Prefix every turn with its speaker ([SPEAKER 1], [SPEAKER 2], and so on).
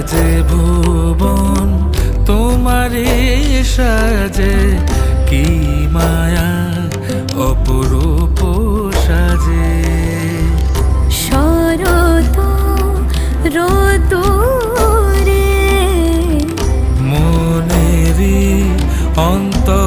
[SPEAKER 1] সাজে ভুবন তোমারে সাজে, কি মায়া অপরূপ সাজে।
[SPEAKER 2] শরৎ ঋতুরে
[SPEAKER 1] মনেরি অন্তর